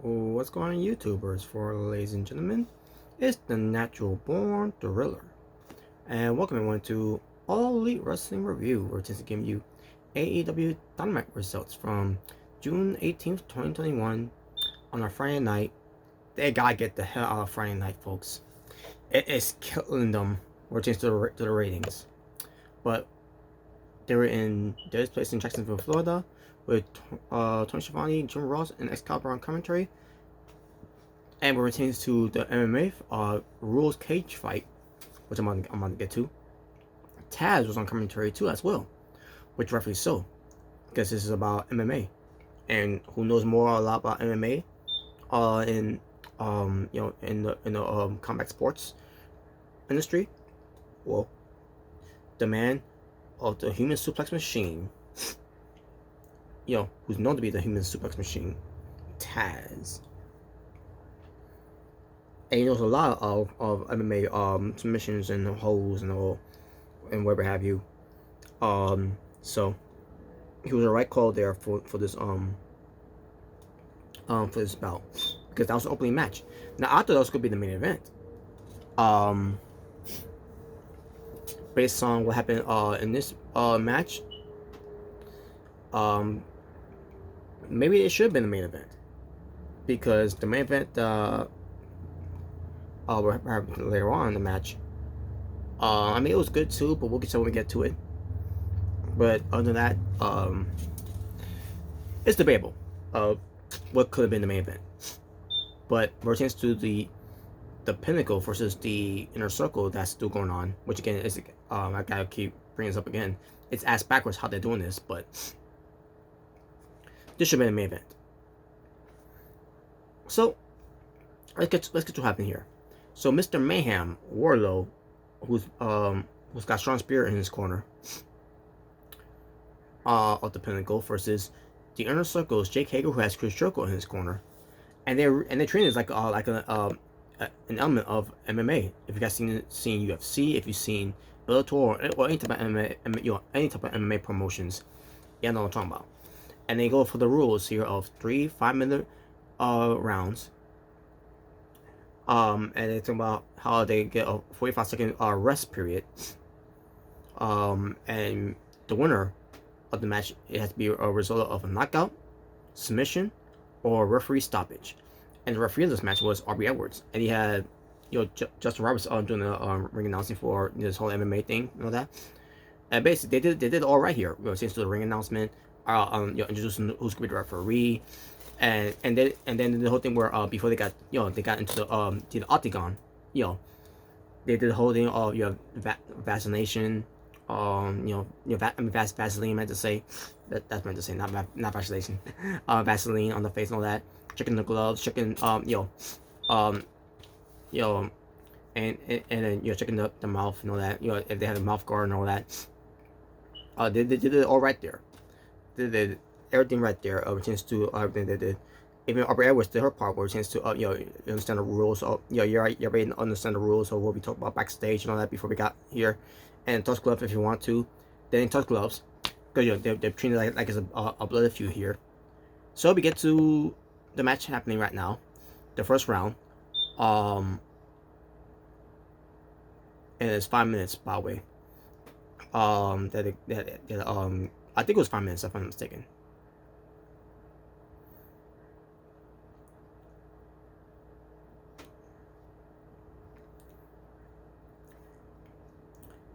What's going on, YouTubers? For ladies and gentlemen, it's the Natural Born Thriller, and welcome everyone to All Elite Wrestling Review. We're just giving you AEW Dynamite results from June 18th, 2021 on a Friday night. They gotta get the hell out of Friday night, folks. It is killing them. We're changing to the ratings, but they were in this place in Jacksonville, Florida, with Tony Schiavone, Jim Ross, and Excalibur on commentary. And we're returning to the MMA rules cage fight, which I'm on to get to. Taz was on commentary too as well, which rightfully so, because this is about MMA, and who knows a lot about MMA, in the combat sports industry. Well, the man of the human suplex machine, who's known to be the human suplex machine, Taz. And he knows a lot of MMA submissions and holds and all and whatever have you. So he was a right call there for this for this bout, because that was the opening match. Now I thought that was gonna be the main event. Based on what happened in this match, maybe it should have been the main event, because the main event will happen later on in the match. I mean, it was good too, but we'll get to when we get to it. But other than that, it's debatable what could have been the main event. But we're chance to the Pinnacle versus the Inner Circle that's still going on, which again is I gotta keep bringing this up again. It's ass backwards how they're doing this, but this should have been the main event. So let's get to what happened here. So Mr. Mayhem Warlow, who's got strong spirit in his corner, of the Pinnacle, versus the Inner Circle's Jake Hager, who has Chris Jericho in his corner, and they train as like an element of MMA. If you guys seen UFC, if you've seen Bellator or any type of MMA, any type of MMA promotions, you know what I'm talking about. And they go for the rules here of 3 5-minute rounds. And they talk about how they get a 45-second rest period. And the winner of the match, it has to be a result of a knockout, submission, or referee stoppage. And the referee of this match was Aubrey Edwards, and he had Justin Roberts doing the ring announcing for this whole MMA thing, that. And basically, they did it all right here. Since the ring announcement, introducing who's gonna be the referee, and then the whole thing where before they got into the octagon, they did the whole thing of vaccination, Vaseline meant to say, that's meant to say, not vaccination, Vaseline on the face and all that, checking the gloves, checking and then checking the mouth and all that, if they had a mouth guard and all that. They did it all right there. They did everything right there. Chance to everything they did. Even Aubrey Edwards did her part, where chance to understand the rules. You're ready to understand the rules of what we talked about backstage and all that before we got here. And touch gloves if you want to. Then touch gloves, because they're treating it like it's a blood feud here. So we get to the match happening right now, the first round. And it's 5 minutes, by the way. I think it was 5 minutes if I'm not mistaken.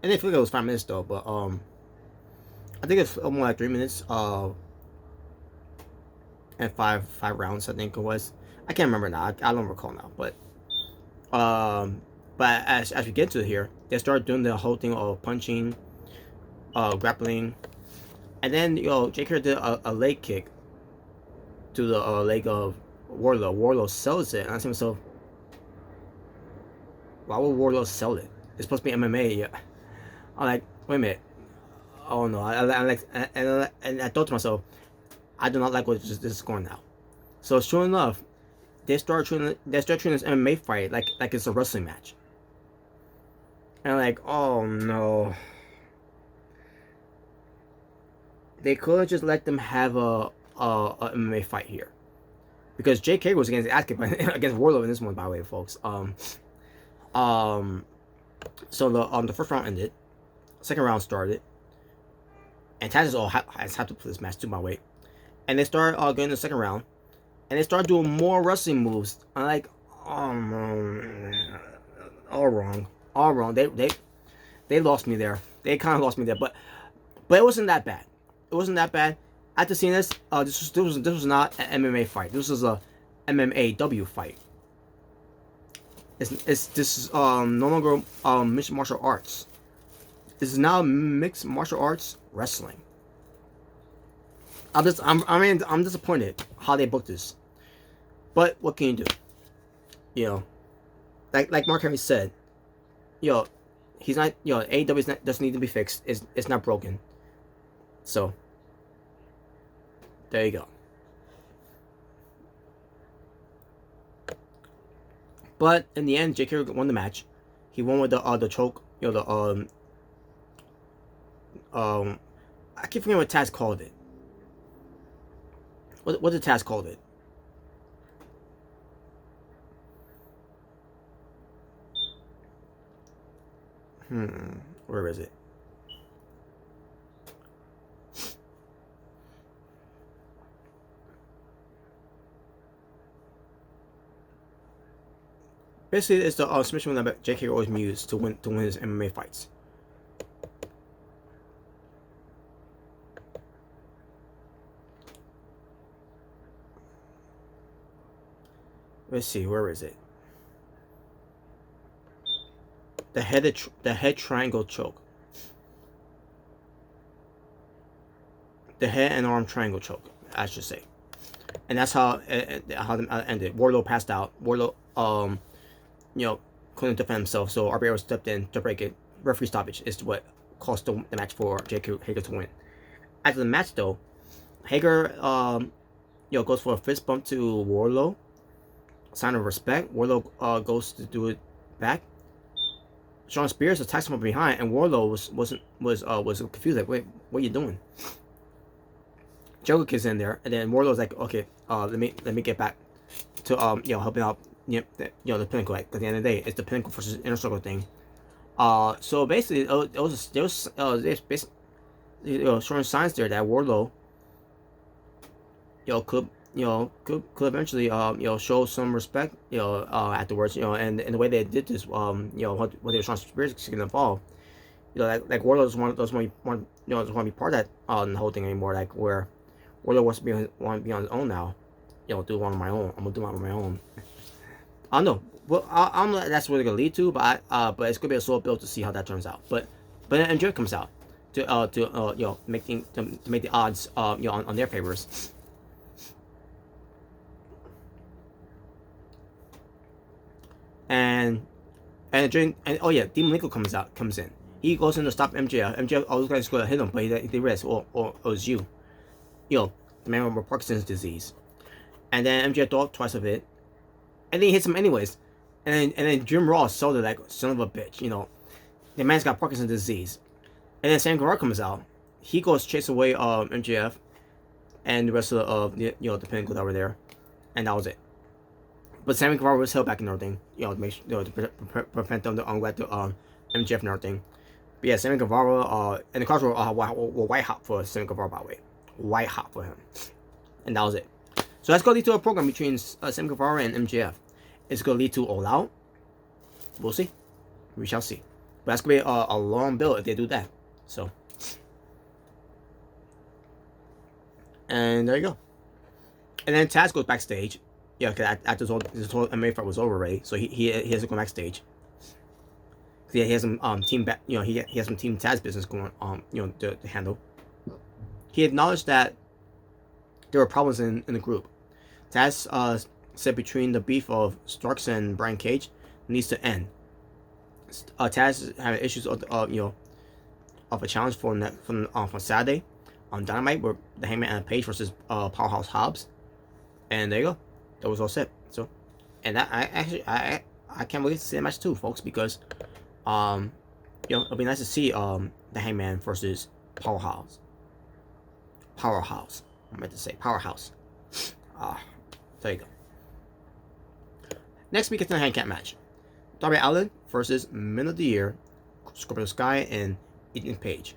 And they feel like it was 5 minutes though, but I think it's more like 3 minutes. And five rounds, I think it was. I can't remember now. I don't recall now, but as we get to here, they start doing the whole thing of punching, grappling, and then Jake here did a leg kick to the leg of Warlow. Warlow sells it, and I say to myself, why would Warlow sell it? It's supposed to be MMA. Yeah. I'm like, wait a minute. Oh no, I like, and I thought to myself, I do not like what this is going now. So sure enough, they start treating this MMA fight like it's a wrestling match. And I'm like, oh no. They could have just let them have a MMA fight here. because JK was against Asuka, but against Wardlow in this one, by the way, folks. So the first round ended, second round started, and Taz has had to play this match too, by the way. And they started getting the second round, and they started doing more wrestling moves. I'm like, all wrong. They lost me there. They kind of lost me there, but it wasn't that bad. It wasn't that bad. After seeing this, this was not an MMA fight. This was a MMAW fight. This is no longer mixed martial arts. This is now mixed martial arts wrestling. I'm disappointed how they booked this, but what can you do? You know, like Mark Henry said, he's not. AEW doesn't need to be fixed. It's not broken. So there you go. But in the end, JK won the match. He won with the choke. I keep forgetting what Taz called it. What did Taz call it? Where is it? Basically, it's the submission that JK always used to win his MMA fights. Let's see, where is it? The head triangle choke. The head and arm triangle choke, I should say. And that's how it ended. Wardlow passed out. Wardlow couldn't defend himself, so RBO stepped in to break it. Referee stoppage is what cost the match for Hager to win. After the match, though, Hager goes for a fist bump to Wardlow, sign of respect. Wardlow goes to do it back. Sean Spears attacks him from behind, and Wardlow was confused, like, wait, what are you doing? Joker kicks in there, and then Wardlow's like, okay, let me get back to helping out the Pinnacle. Like, at the end of the day, it's the Pinnacle versus Inner Circle thing. So basically, there was basically showing signs there that Wardlow could eventually show some respect afterwards, and the way they did this, what they were trying to get involved, like Wardlow doesn't want to be part of that the whole thing anymore, like where Wardlow wants to be on his own now, do one on my own. I'm gonna do one on my own. I don't know. Well, I don't know that's what it's gonna lead to, but it's gonna be a slow build to see how that turns out. But then MJF comes out to make the odds on their favors. And Demon Lincoln comes in. He goes in to stop MJF. MJF always guys going to hit him, but he realized, or it was you. The man with Parkinson's disease. And then MJF thought twice of it. And then he hits him anyways. And then Jim Ross sold it like, son of a bitch, The man's got Parkinson's disease. And then Sam Guevara comes out. He goes chase away MJF and the rest of the Pinnacle that were there. And that was it. But Sammy Guevara was held back and everything, to make to prevent them to get to MJF and everything. But yeah, Sammy Guevara and the crowds were white hot for Sammy Guevara, by the way, white hot for him, and that was it. So that's gonna lead to a program between Sammy Guevara and MJF. It's gonna lead to All Out. We'll see, we shall see. But that's gonna be a long build if they do that. So, and there you go. And then Taz goes backstage. Yeah, because after this whole MMA fight was over already, so he has to go backstage. He has some team he has some team Taz business going on, to handle. He acknowledged that there were problems in the group. Taz said between the beef of Starks and Brian Cage needs to end. Taz had issues of a challenge for Saturday on Dynamite, where the Hangman and Page versus Powerhouse Hobbs, and there you go. That was all set. So, and that I can't wait to see that match too, folks, because it'll be nice to see the Hangman versus Powerhouse. I meant to say Powerhouse. there you go. Next week, it's a handicap match. Darby Allin versus Men of the Year, Scorpio Sky and Ethan Page.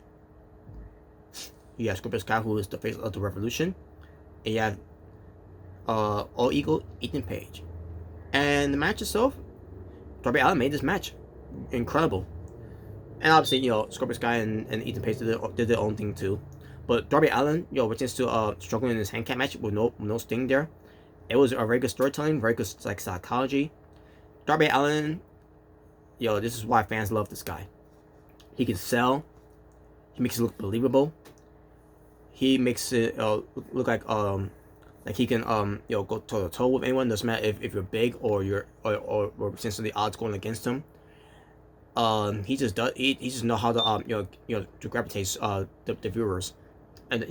You have Scorpio Sky, who is the face of the Revolution, and you have All Eagle Ethan Page. And the match itself, Darby Allin made this match incredible. And obviously, Scorpio Sky and Ethan Page did their own thing too. But Darby Allin, returns to struggling in his handicap match with no sting there. It was a very good storytelling, very good psychology. Darby Allin, this is why fans love this guy. He can sell. He makes it look believable. He makes it look like he can go toe to toe with anyone. Doesn't matter if you're big or you're or since the odds going against him. He just does. He just know how to to gravitate the viewers, and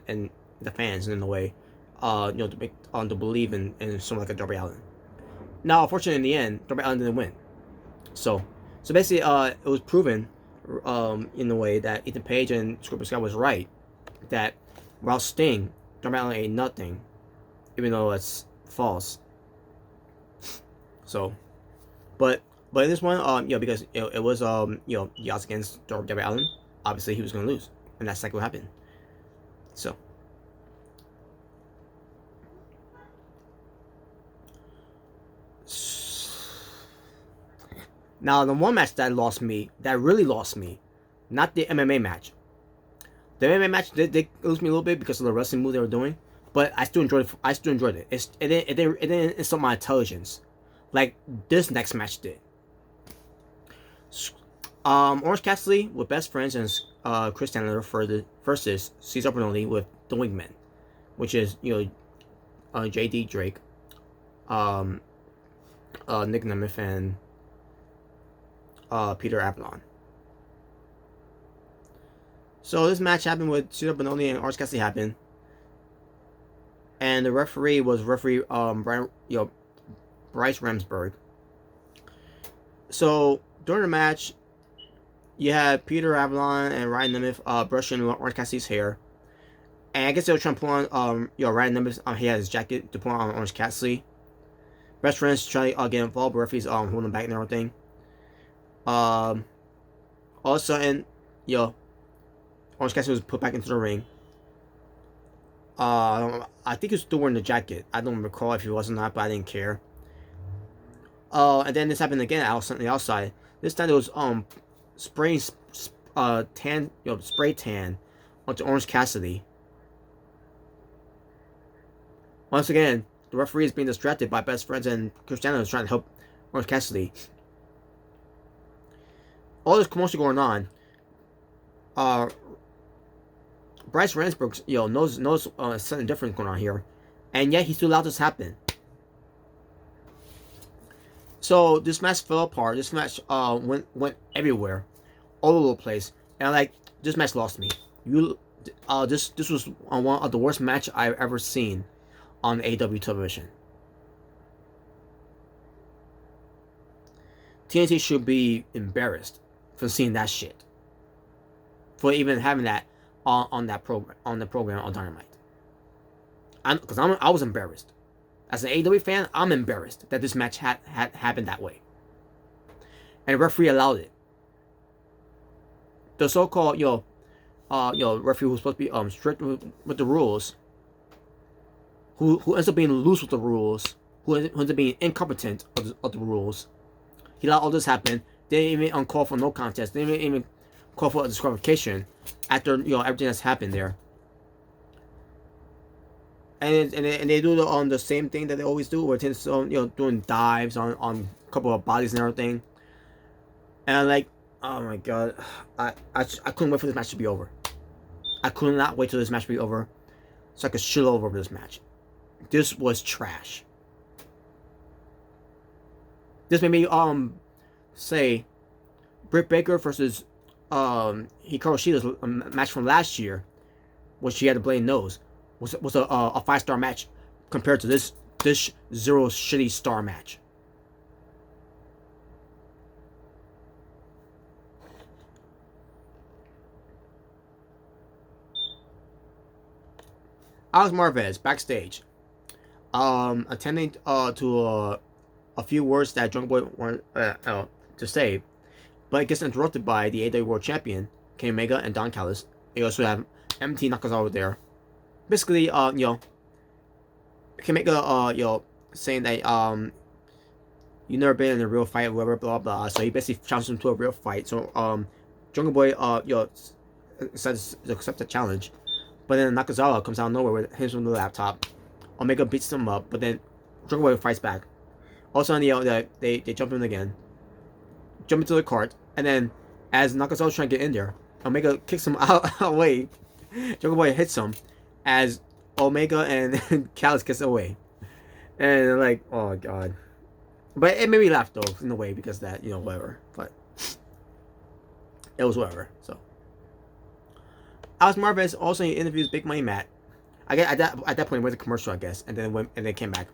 and the fans in a way, to make to believe in someone like a Darby Allin. Now, unfortunately, in the end, Darby Allin didn't win. So basically, it was proven, in a way that Ethan Page and Scorpio Sky was right, that while Sting, Darby Allin ain't nothing, even though it's false. So, but in this one, because it was the odds against Darby Allin, obviously he was gonna lose, and that's exactly what happened. So. Now, the one match that really lost me, not the MMA match. The MMA match did lose me a little bit because of the wrestling move they were doing, but I still enjoyed it. It didn't insult my intelligence, like this next match did. Orange Cassidy with Best Friends and Chris Stanley versus Cesar Bononi with the Wingmen, which is J.D. Drake, Nick Nemeth, and Peter Avalon. So this match happened with Cesar Bononi and Orange Cassidy happened, and the referee was Bryce Ramsberg. So during the match, you had Peter Avalon and Ryan Nemeth brushing Orange Cassidy's hair, and I guess they were trying to pull on Ryan Nemeth. He had his jacket to pull on Orange Cassidy. Best Friends try to get involved, but referees holding him back and everything. All of a sudden, Orange Cassidy was put back into the ring. I think he was still wearing the jacket. I don't recall if he was or not, but I didn't care. And then this happened again on the outside. This time it was spraying spray tan onto Orange Cassidy. Once again, the referee is being distracted by Best Friends, and Cristiano is trying to help Orange Cassidy. All this commotion going on. Bryce Ramsberg, knows something different going on here, and yet he still allowed this to happen. So this match fell apart. This match went everywhere, all over the place, and this match lost me. This was one of the worst match I've ever seen on AEW television. TNT should be embarrassed for seeing that shit, for even having that on the program on Dynamite. Because I was embarrassed. As an AEW fan, I'm embarrassed that this match had happened that way, and the referee allowed it. The so-called referee who's supposed to be strict with the rules, who ends up being loose with the rules, who ends up being incompetent of the rules. He allowed all this happen. They didn't even call for no contest. They didn't even call for a disqualification after everything that's happened there. And they do the same thing that they always do, where it's doing dives on a couple of bodies and everything. And oh my god, I couldn't wait for this match to be over. I could not wait till this match to be over, so I could shit over this match. This was trash. This made me say Britt Baker versus Hikaru Shida's match from last year, which she had to blame nose, was a 5-star match compared to this 0 shitty star match. Alex Marvez backstage. attending to a few words that Jungle Boy wanted to say, but it gets interrupted by the AEW World Champion Kenny Omega and Don Callis. You also have MT Nakazawa there. Basically, Kenny Omega, saying that you never been in a real fight, whatever, blah blah. So he basically challenged him to a real fight. So Jungle Boy decides to accept the challenge, but then Nakazawa comes out of nowhere with him from the laptop. Omega beats him up, but then Jungle Boy fights back. Also, on they jump in again, jump into the cart, and then as Nakazawa's trying to get in there, Omega kicks him out away. Jungle Boy hits him as Omega and Callis gets away, and like, oh god. But it made me laugh though in a way because that, whatever. But it was whatever. So Alex Marvez also interviews Big Money Matt. I guess at that point it was a commercial, I guess, and then came back.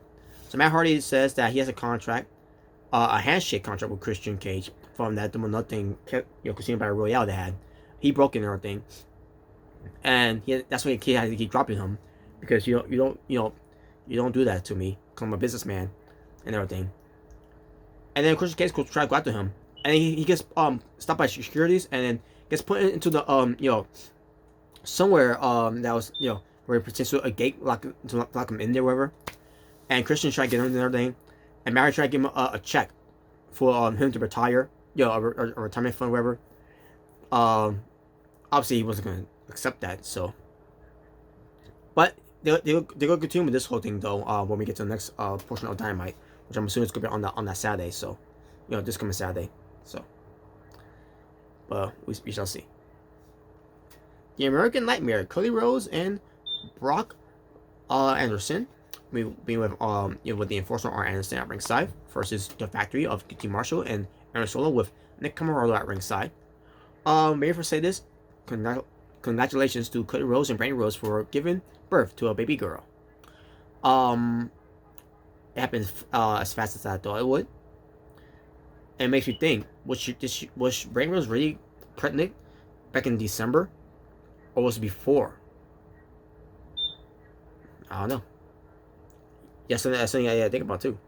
So Matt Hardy says that he has a contract, a handshake contract with Christian Cage from that Double Nothing, Casino Battle Royale they had. He broke it and everything, and that's why he had to keep dropping him, because you don't do that to me, because I'm a businessman and everything. And then Christian Cage could try to go after him, and he gets stopped by securities, and then gets put into the somewhere that was where it pertains to a gate to lock him in there, wherever. And Christian tried to get him and everything, and Mary tried to give him a check for him to retire, a retirement fund, whatever. Obviously he wasn't gonna accept that, so. But they'll continue with this whole thing though when we get to the next portion of Dynamite, which I'm assuming is gonna be on that Saturday. So, this coming Saturday. So, but we shall see. The American Nightmare, Cody Rhodes and Brock Anderson, being with with the Enforcer Arn Anderson at ringside versus the Factory of QT Marshall and Aaron Solo with Nick Camarado at ringside. May I first say this? Congratulations to Cody Rhodes and Brandy Rhodes for giving birth to a baby girl. It happened as fast as I thought it would. And it makes me think, was Brandy Rhodes really pregnant back in December? Or was it before? I don't know. Yeah, that's something I think about too.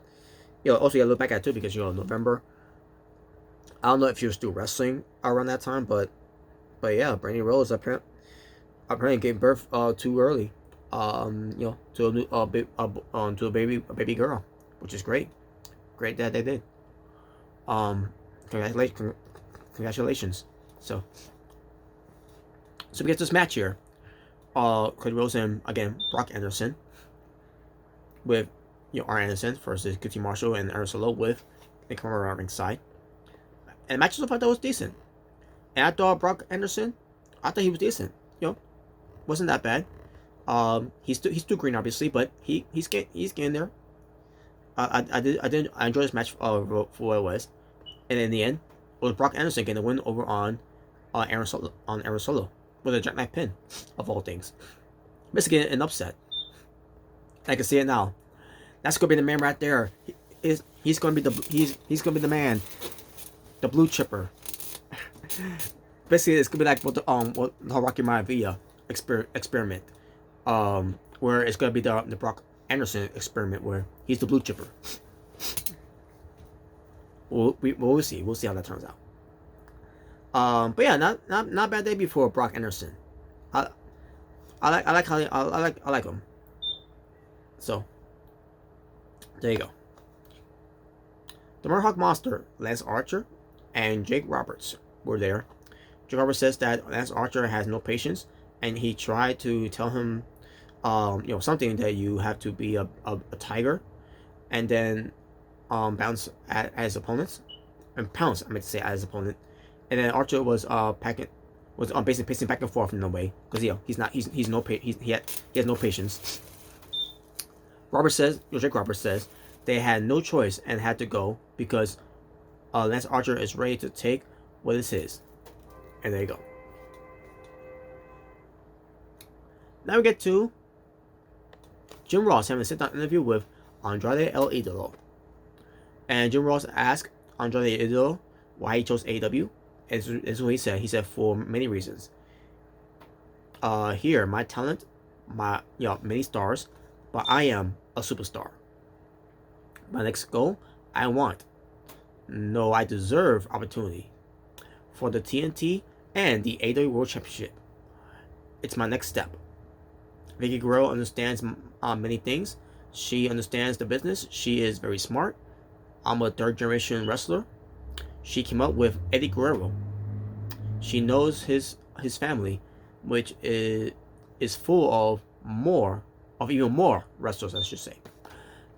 Also you gotta look back at it too, because November. I don't know if she was still wrestling around that time, but yeah, Brandy Rhodes apparently gave birth too early. To a baby girl, which is great. Great that they did. Congratulations. So we get this match here. Cody Rhodes and again Brock Anderson with Arn Anderson versus QT Marshall and Aaron Solo with Nick Camarado at ringside. And the match I thought that was decent. And I thought Brock Anderson, I thought he was decent. Wasn't that bad. He's too green obviously, but he's getting there. I enjoyed this match for what it was, and in the end, it was Brock Anderson getting the win over on Aaron Solo with a jackknife pin, of all things. Basically an upset. I can see it now. That's gonna be the man right there. He's gonna be the man, the blue chipper. Basically, it's gonna be like what the Rocky Maivia experiment. Where it's gonna be the Brock Anderson experiment, where he's the blue chipper. We'll see. We'll see how that turns out. But yeah, not bad debut for Brock Anderson. I like him. So there you go. The Mohawk Monster, Lance Archer, and Jake Roberts were there. Jake Roberts says that Lance Archer has no patience, and he tried to tell him, something that you have to be a tiger, and then bounce at his opponents, and pounce. I meant to say at his opponent, and then Archer was basically pacing back and forth in a way, because he has no patience. Jake Roberts says they had no choice and had to go because Lance Archer is ready to take what is his, and there you go. Now we get to Jim Ross having a sit-down interview with Andrade El Idolo. And Jim Ross asked Andrade El Idolo why he chose AEW. And this is what he said. He said, for many reasons. Here, my talent, many stars, but I am a superstar. My next goal, I deserve opportunity for the TNT and the AEW World Championship. It's my next step. Vicky Guerrero understands many things. She understands the business. She is very smart. I'm a third generation wrestler. She came up with Eddie Guerrero. She knows his family, which is full of even more wrestlers, I should say.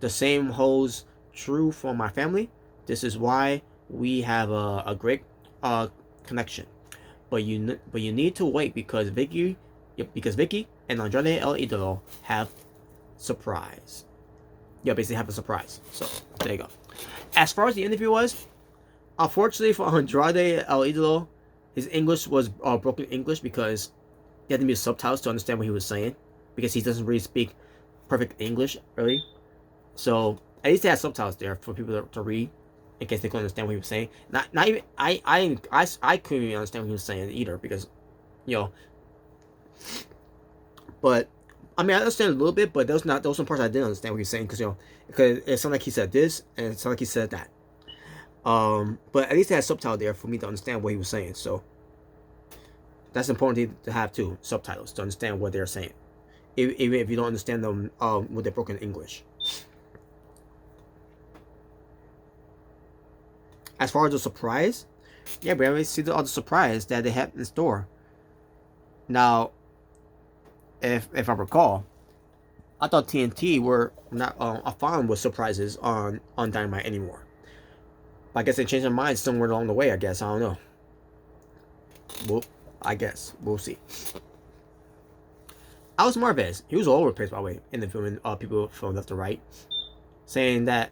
The same holds true for my family. This is why we have a great connection. But you need to wait because Vicky and Andrade El Idolo have surprise. Yeah, basically have a surprise. So there you go. As far as the interview was, unfortunately for Andrade El Idolo, his English was broken English because he had to use subtitles to understand what he was saying because he doesn't really speak perfect English really. So at least they had subtitles there for people to read in case they couldn't understand what he was saying. Not even I couldn't even understand what he was saying either because, But I mean I understand a little bit, but those some parts I didn't understand what he was saying because because it sounded like he said this and it sounded like he said that. But at least they had subtitles there for me to understand what he was saying. So that's important to have too, subtitles to understand what they're saying, even if you don't understand them with their broken English. As far as the surprise, yeah, we already see the other surprise that they have in store. Now, if I recall, I thought TNT were not fine with surprises on Dynamite anymore. But I guess they changed their minds somewhere along the way. I guess I don't know. Well, I guess we'll see. Alex Marvez, he was all over the place by the way, interviewing people from left to right, saying that.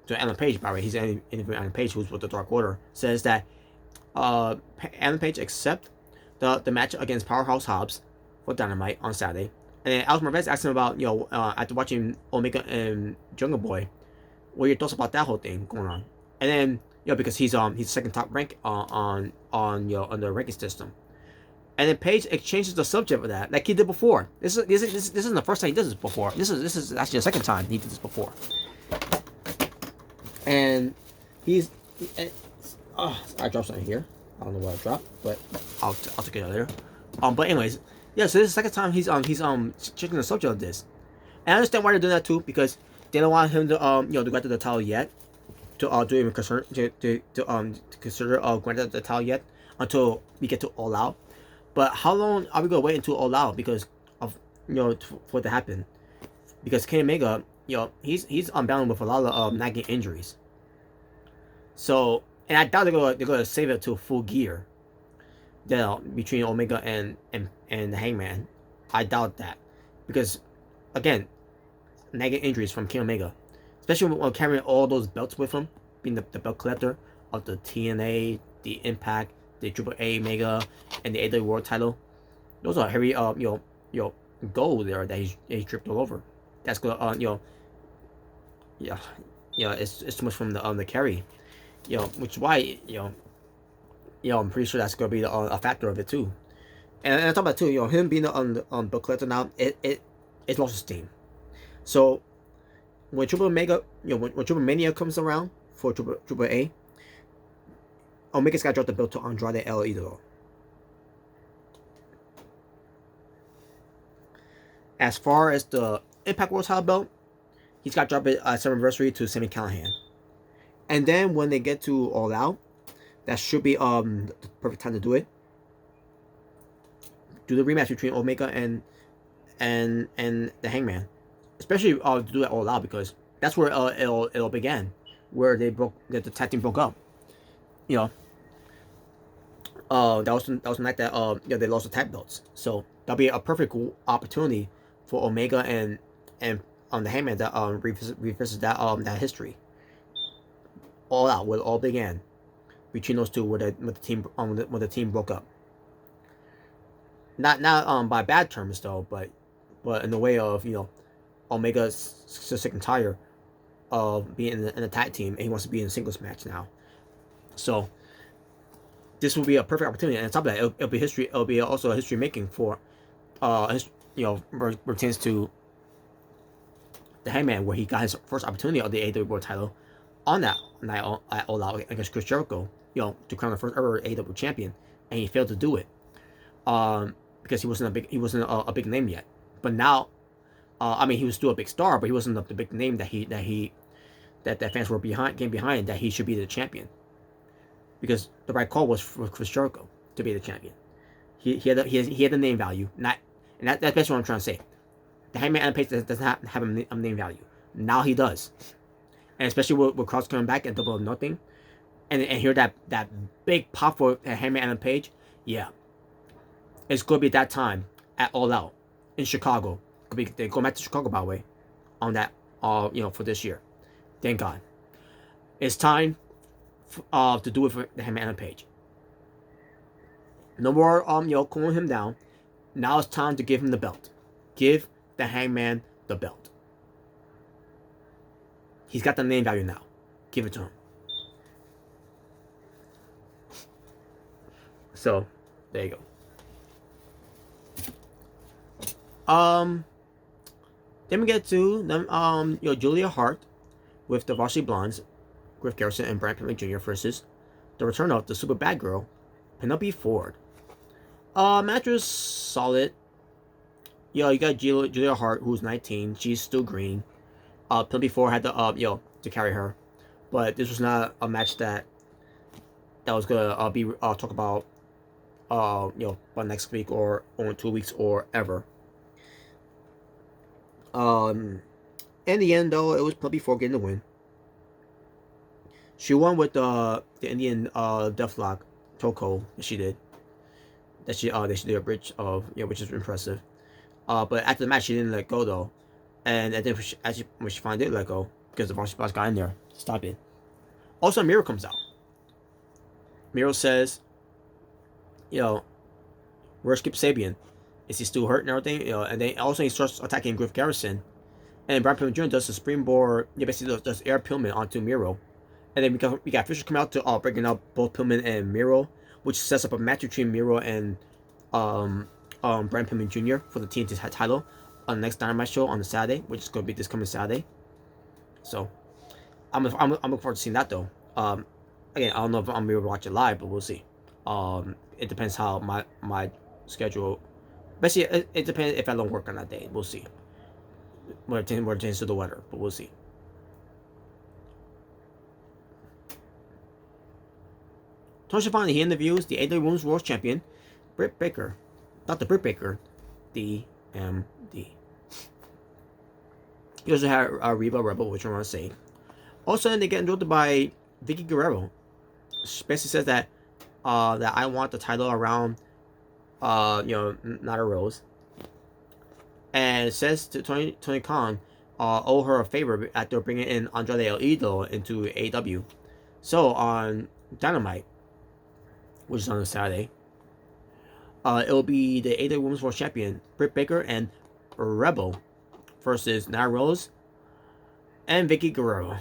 To Alan Page, by the way, he's interviewing Alan Page, who's with the Dark Order, says that Alan Page accept the match against Powerhouse Hobbs for Dynamite on Saturday, and then Alex Marvez asked him about after watching Omega and Jungle Boy, what are your thoughts about that whole thing going on, and then because he's second top rank on the ranking system, and then Page exchanges the subject of that like he did before. This isn't the first time he does this before. This is actually the second time he did this before. And I dropped something here. I don't know what I dropped, but I'll take it out later. But anyways, yeah. So this is the second time he's checking the subject of this, and I understand why they're doing that too because they don't want him to to grant the title yet, to even consider granted the title yet until we get to All Out. But how long are we gonna wait until All Out because of for it to happen? Because Kenny Omega. He's unbound with a lot of nagging injuries. So, and I doubt they're gonna save it to full gear. Between Omega and the Hangman, I doubt that because, again, nagging injuries from Kenny Omega, especially when carrying all those belts with him, being the belt collector of the TNA, the Impact, the AAA Mega, and the AEW World Title. Those are heavy gold there that he tripped all over. That's gonna it's too much from the carry, which is why I'm pretty sure that's gonna be a factor of it too. And I thought about too, him being on Bill Collector now, it's lost steam. So when Triple Omega, when Triple Mania comes around for Triple A, Omega's got to drop the belt to Andrade El Idolo. As far as the Impact World Title belt, he's got to drop it at Summerversary to Sami Callihan. And then when they get to All Out, that should be the perfect time to do it. Do the rematch between Omega and the Hangman, especially to do it All Out because that's where it began, where the tag team broke up. That was the night that they lost the tag belts. So that'll be a perfect opportunity for Omega and the Hangman that revisit that history. All Out where it all began between those two, where the team broke up. Not by bad terms though, but in the way of Omega's sick and tired of being in a tag team and he wants to be in a singles match now. So this will be a perfect opportunity, and on top of that, it'll be history. It'll be also a history making for pertains to the Hangman, where he got his first opportunity of the AEW World Title on that night at All Out against Chris Jericho, to crown the first ever AEW champion, and he failed to do it, because he wasn't a big name yet. But now, he was still a big star, but he wasn't the big name that fans were getting behind, that he should be the champion, because the right call was for Chris Jericho to be the champion. He had the name value, that's basically what I'm trying to say. The Hangman Adam Page does not have a name value. Now he does, and especially with Cross coming back and Double or Nothing, and hear that big pop for Hangman Adam Page. Yeah, it's gonna be that time at All Out in Chicago. They're going back to Chicago, by the way, on that for this year. Thank God. It's time to do it for the Hangman Adam Page. No more cooling him down. Now it's time to give him the belt. Give the Hangman the belt. He's got the name value now. Give it to him. So, there you go. Then we get to Julia Hart with the Varsity Blondes, Griff Garrison and Brian Pillman Jr. versus the return of the Super Bad Girl, Penelope Ford. Match was solid. You got Julia Hart, who's 19. She's still green. Penelope Ford had to carry her, but this was not a match that was gonna be talk about by next week or in 2 weeks or ever. In the end, though, it was Penelope Ford getting the win. She won with the Indian Deathlock Toko that she did. That she did a bridge of, which is impressive. But after the match, she didn't let go though, and then when she finally did let go, because the Varsity Boss got in there, stop it. Also, Miro comes out. Miro says, where's Skip Sabian? Is he still hurt and everything? And then also he starts attacking Griff Garrison, and Brian Pillman Jr. does a springboard, basically does air Pillman onto Miro, and then we got Fisher come out to breaking up both Pillman and Miro, which sets up a match between Miro and Brian Pillman Jr. for the TNT title on the next Dynamite show on the Saturday, which is going to be this coming Saturday. So, I'm looking forward to seeing that though. Again, I don't know if I'm able to watch it live, but we'll see. It depends how my schedule. Basically, it depends if I don't work on that day. We'll see. When it pertains to the weather, but we'll see. Tony Schiavone, he interviews the AEW Women's World Champion, Britt Baker. Not the Britt Baker, DMD. He also had Reba Rebel, which I want to say. Also, they get interrupted by Vicky Guerrero. She basically says that I want the title around, Nyla Rose. And it says to Tony Khan, owe her a favor after bringing in Andrade El Idolo into AEW. So on Dynamite, which is on a Saturday, it will be the AEW Women's World Champion Britt Baker and Rebel versus Nyla Rose and Vicky Guerrero.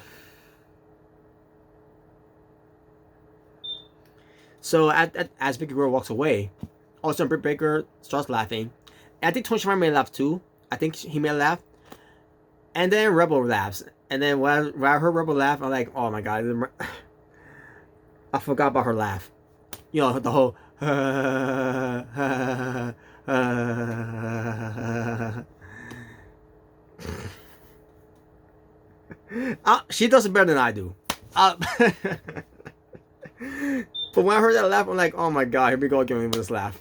So as Vicky Guerrero walks away, all of a sudden Britt Baker starts laughing. And I think Tony Schiavone may laugh too. I think he may laugh. And then Rebel laughs. And then when I heard Rebel laugh, I'm like, oh my god. I forgot about her laugh. The whole she does it better than I do. But when I heard that laugh, I'm like, oh my god, here we go again with this laugh.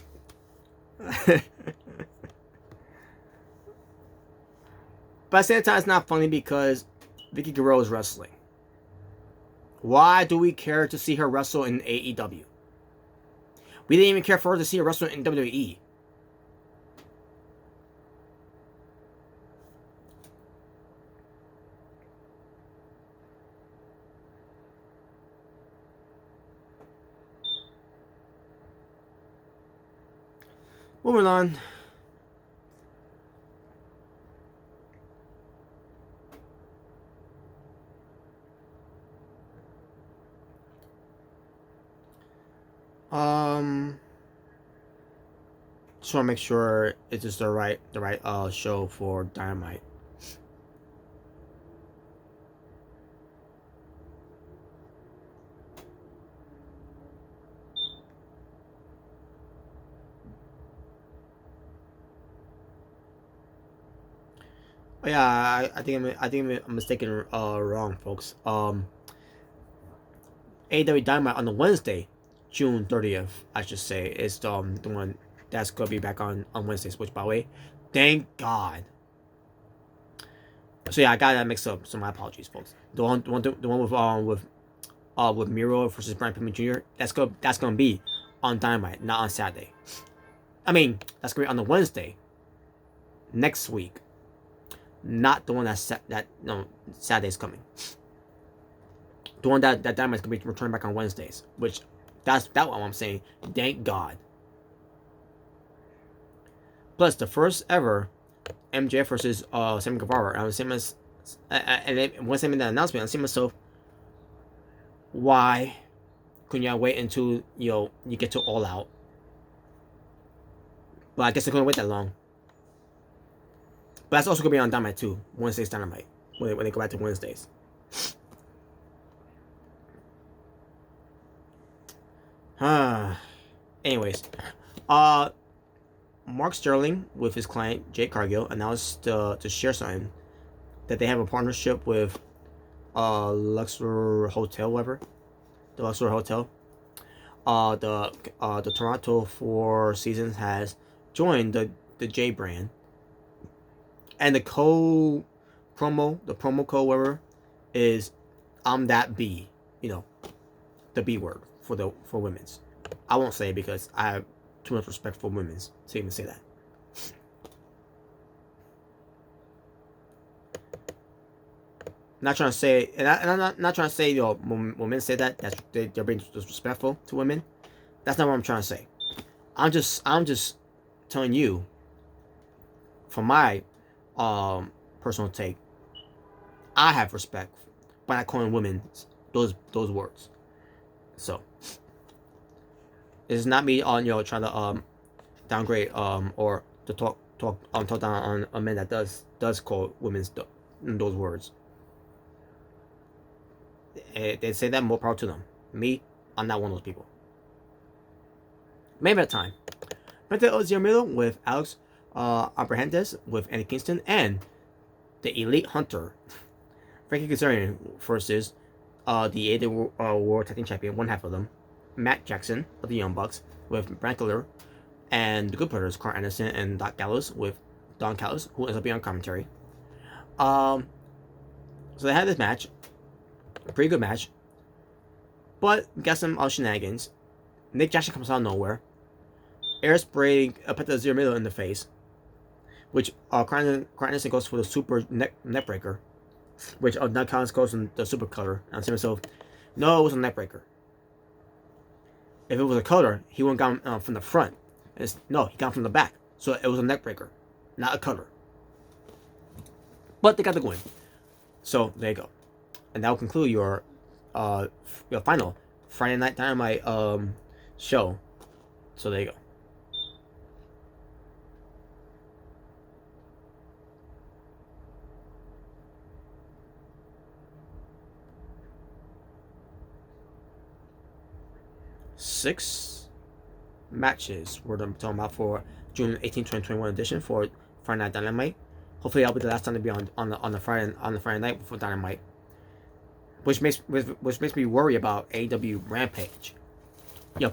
But at the same time, it's not funny because Vicky Guerrero is wrestling. Why do we care to see her wrestle in AEW? We didn't even care for her to see her wrestle in WWE. Moving on. Just want to make sure it's just the right show for Dynamite. Oh yeah, I'm mistaken wrong, folks. AEW Dynamite on the Wednesday, June 30th, I should say, is the one that's gonna be back on Wednesdays. Which, by the way, thank God. So yeah, I got that mixed up. So my apologies, folks. The one with Miro versus Brian Pillman Jr. That's gonna be on Dynamite, not on Saturday. I mean, that's gonna be on the Wednesday next week, not the one that no Saturday's coming. The one that Dynamite's gonna be returning back on Wednesdays, which that's that one I'm saying. Thank God. Plus the first ever MJF versus Sammy Guevara. And I was saying and once I made that announcement, I was saying myself, why couldn't you wait until you get to All Out? But I guess they're gonna wait that long. But that's also gonna be on Dynamite too. Wednesday's Dynamite when they go back to Wednesdays. Anyways, Mark Sterling with his client Jake Cargill announced to share something that they have a partnership with Luxor Hotel, whatever, the Luxor Hotel. The Toronto Four Seasons has joined the J brand, and the promo code, whatever, is I'm that B, the B word for women's. I won't say it because I have too much respect for women's to even say that. Not trying to say, and I'm not trying to say, when women say that they're being disrespectful to women. That's not what I'm trying to say. I'm just telling you, from my personal take, I have respect by not calling women those words. So it's not me on trying to downgrade or to talk down on a man that does call women those words. They say that, more power to them. Me, I'm not one of those people. Main event time. Penta El Zero with Alex Abrahantes with Eddie Kingston and the Elite Hunter Frankie Kazarian versus the AEW World Tag Team Champion, one half of them, Matt Jackson of the Young Bucks with Brad Cutler, and the Good Brothers, Carl Anderson and Doc Gallows with Don Callis, who ends up being on commentary. So they had this match, a pretty good match, but we got some shenanigans. Nick Jackson comes out of nowhere, air spraying Penta Zero in the face, which Carl Anderson goes for the super neck breaker, which Doc Callis goes in the super cutter. And I'm saying to myself, no, it was a neck breaker. If it was a cutter, he wouldn't got from the front. No, he got from the back. So it was a neck breaker, not a cutter. But they got the win. So there you go. And that will conclude your final Friday Night Dynamite show. So there you go. Six matches we're talking about for June 18, 2021 edition for Friday Night Dynamite. Hopefully that'll be the last time to be on the Friday night before Dynamite. Which makes me worry about AEW Rampage.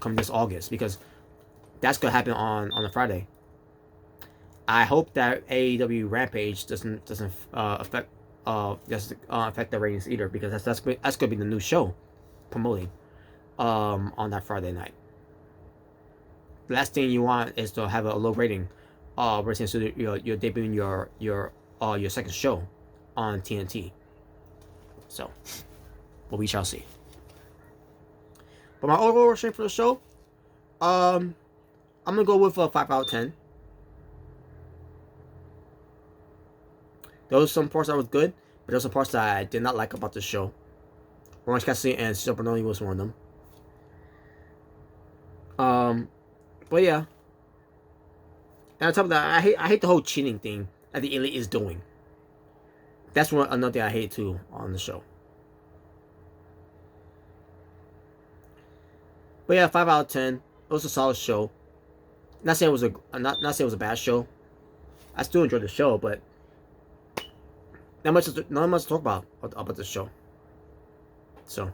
Come this August, because that's gonna happen on the Friday. I hope that AEW Rampage doesn't affect the ratings either, because that's gonna be the new show promoting on that Friday night. The last thing you want is to have a low rating versus you're debuting your second show on TNT. So, but we shall see. But my overall rating for the show, I'm gonna go with a 5 out of 10. There was some parts that was good, but there was some parts that I did not like about the show. Orange Cassidy and Cesaro Bononi was one of them. But yeah. And on top of that, I hate the whole cheating thing that the Elite is doing. That's another thing I hate too on the show. But yeah, 5 out of 10. It was a solid show. Not saying it was a bad show. I still enjoyed the show, but not much to talk about this show. So,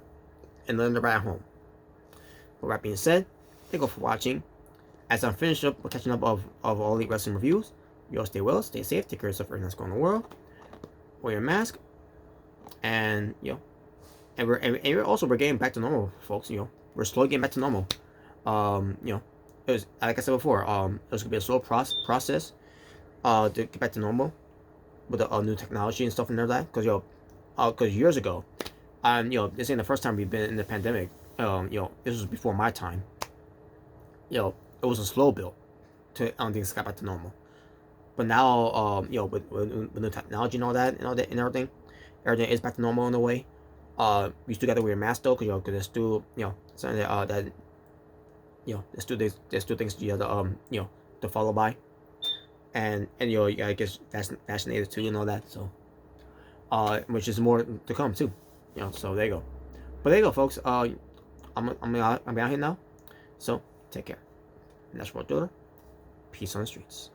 and then they're back at home. With that being said, thank you for watching. As I'm finished up catching up of All Elite Wrestling reviews, you all stay well, stay safe, take care of yourself, everything that's going on in the world. Wear your mask, and we're getting back to normal, folks. We're slowly getting back to normal. It was, like I said before, it was gonna be a slow process to get back to normal with the new technology and stuff and that. Because years ago, this ain't the first time we've been in the pandemic. This was before my time. It was a slow build to things got back to normal. But now, with the technology and all that and everything is back to normal in a way. We still gotta wear a mask though, because there's still something that there's still things you have to to follow by, and you gotta get vaccinated too and all that. So, which is more to come too. So there you go. But there you go, folks. I'm out here now. So take care. And that's what Peace on the streets.